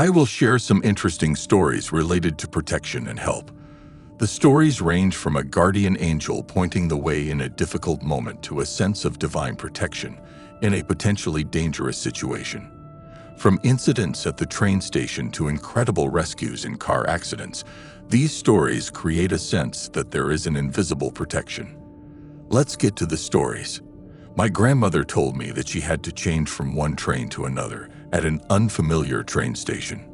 I will share some interesting stories related to protection and help. The stories range from a guardian angel pointing the way in a difficult moment to a sense of divine protection in a potentially dangerous situation. From incidents at the train station to incredible rescues in car accidents, these stories create a sense that there is an invisible protection. Let's get to the stories. My grandmother told me that she had to change from one train to another at an unfamiliar train station.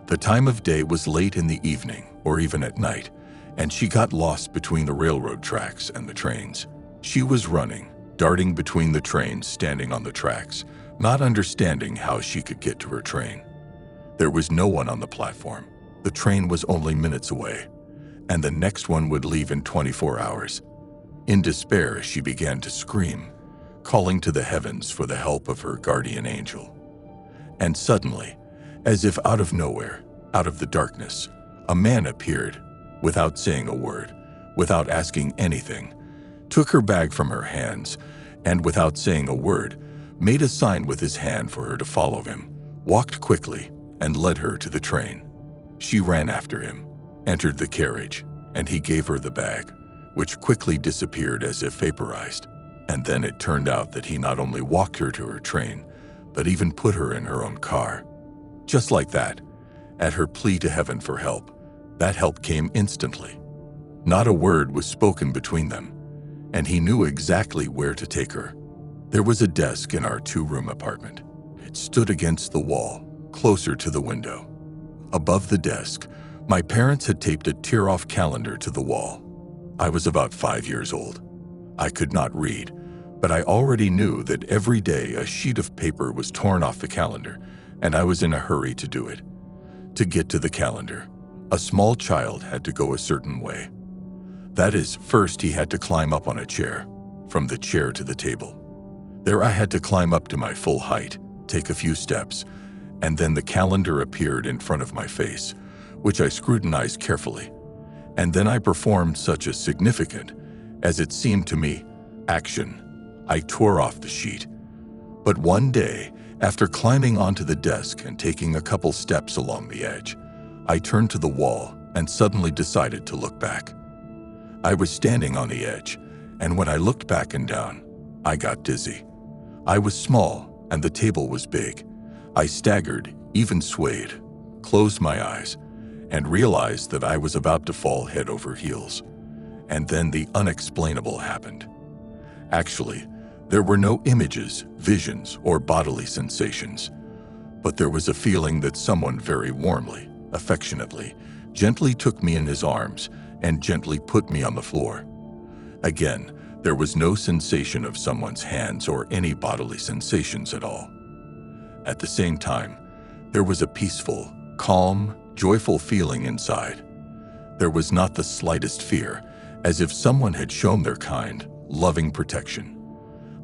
The time of day was late in the evening or even at night, and she got lost between the railroad tracks and the trains. She was running, darting between the trains, standing on the tracks, not understanding how she could get to her train. There was no one on the platform. The train was only minutes away, and the next one would leave in 24 hours. In despair, she began to scream, calling to the heavens for the help of her guardian angel. And suddenly, as if out of nowhere, out of the darkness, a man appeared, without saying a word, without asking anything, took her bag from her hands, and without saying a word, made a sign with his hand for her to follow him, walked quickly, and led her to the train. She ran after him, entered the carriage, and he gave her the bag, which quickly disappeared as if vaporized. And then it turned out that he not only walked her to her train, but even put her in her own car. Just like that, at her plea to heaven for help, that help came instantly. Not a word was spoken between them, and he knew exactly where to take her. There was a desk in our two-room apartment. It stood against the wall, closer to the window. Above the desk, my parents had taped a tear-off calendar to the wall. I was about 5 years old. I could not read, but I already knew that every day a sheet of paper was torn off the calendar, and I was in a hurry to do it. To get to the calendar, a small child had to go a certain way. That is, first he had to climb up on a chair, from the chair to the table. There I had to climb up to my full height, take a few steps, and then the calendar appeared in front of my face, which I scrutinized carefully. And then I performed such a significant, as it seemed to me, action. I tore off the sheet. But one day, after climbing onto the desk and taking a couple steps along the edge, I turned to the wall and suddenly decided to look back. I was standing on the edge, and when I looked back and down, I got dizzy. I was small, and the table was big. I staggered, even swayed, closed my eyes, and realized that I was about to fall head over heels. And then the unexplainable happened. Actually, there were no images, visions, or bodily sensations, but there was a feeling that someone very warmly, affectionately, gently took me in his arms and gently put me on the floor. Again, there was no sensation of someone's hands or any bodily sensations at all. At the same time, there was a peaceful, calm, joyful feeling inside. There was not the slightest fear, as if someone had shown their kind, loving protection.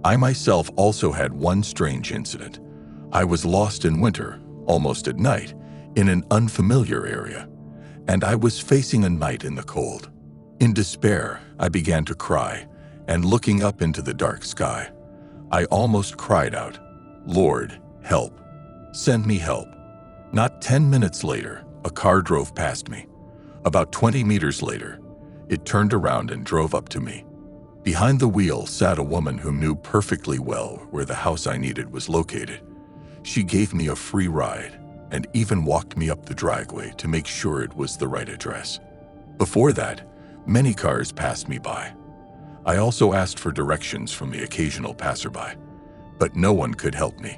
I myself also had one strange incident. I was lost in winter, almost at night, in an unfamiliar area, and I was facing a night in the cold. In despair, I began to cry, and looking up into the dark sky, I almost cried out, "Lord, help. Send me help." Not 10 minutes later, a car drove past me. About 20 meters later, it turned around and drove up to me. Behind the wheel sat a woman who knew perfectly well where the house I needed was located. She gave me a free ride and even walked me up the driveway to make sure it was the right address. Before that, many cars passed me by. I also asked for directions from the occasional passerby, but no one could help me.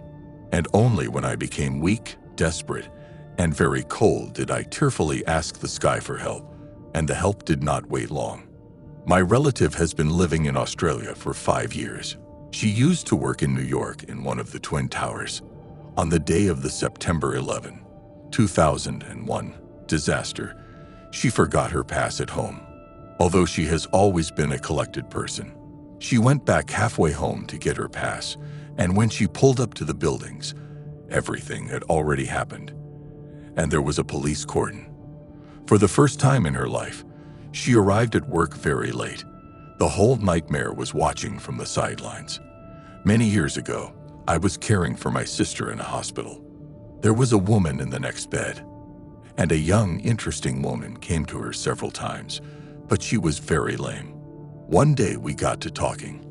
And only when I became weak, desperate, and very cold did I tearfully ask the sky for help, and the help did not wait long. My relative has been living in Australia for 5 years. She used to work in New York in one of the Twin Towers. On the day of the September 11, 2001 disaster, she forgot her pass at home. Although she has always been a collected person, she went back halfway home to get her pass, and when she pulled up to the buildings, everything had already happened, and there was a police cordon. For the first time in her life, she arrived at work very late. The whole nightmare was watching from the sidelines. Many years ago, I was caring for my sister in a hospital. There was a woman in the next bed, and a young, interesting woman came to her several times, but she was very lame. One day we got to talking,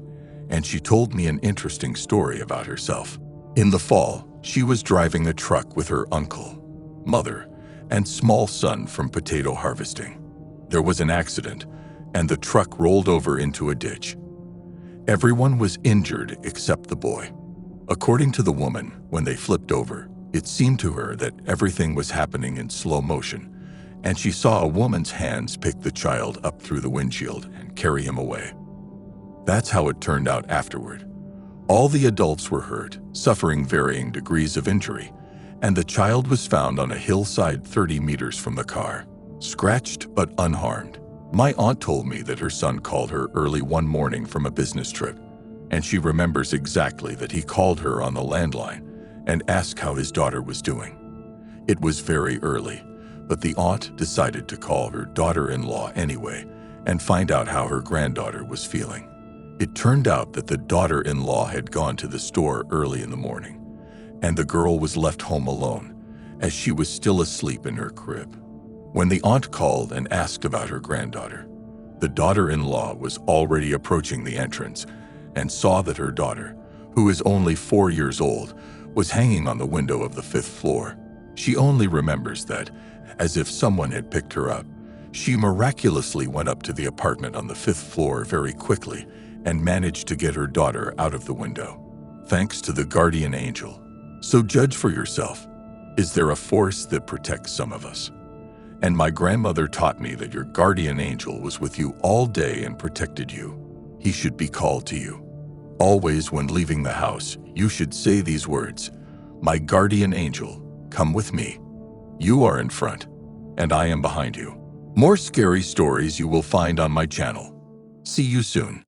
and she told me an interesting story about herself. In the fall, she was driving a truck with her uncle, mother, and small son from potato harvesting. There was an accident, and the truck rolled over into a ditch. Everyone was injured except the boy. According to the woman, when they flipped over, it seemed to her that everything was happening in slow motion, and she saw a woman's hands pick the child up through the windshield and carry him away. That's how it turned out afterward. All the adults were hurt, suffering varying degrees of injury, and the child was found on a hillside 30 meters from the car, scratched but unharmed. My aunt told me that her son called her early one morning from a business trip, and she remembers exactly that he called her on the landline and asked how his daughter was doing. It was very early, but the aunt decided to call her daughter-in-law anyway and find out how her granddaughter was feeling. It turned out that the daughter-in-law had gone to the store early in the morning, and the girl was left home alone, as she was still asleep in her crib. When the aunt called and asked about her granddaughter, the daughter-in-law was already approaching the entrance and saw that her daughter, who is only 4 years old, was hanging on the window of the 5th floor. She only remembers that, as if someone had picked her up, she miraculously went up to the apartment on the 5th floor very quickly and managed to get her daughter out of the window, thanks to the guardian angel. So judge for yourself. Is there a force that protects some of us? And my grandmother taught me that your guardian angel was with you all day and protected you. He should be called to you. Always when leaving the house, you should say these words: "My guardian angel, come with me. You are in front, and I am behind you." More scary stories you will find on my channel. See you soon.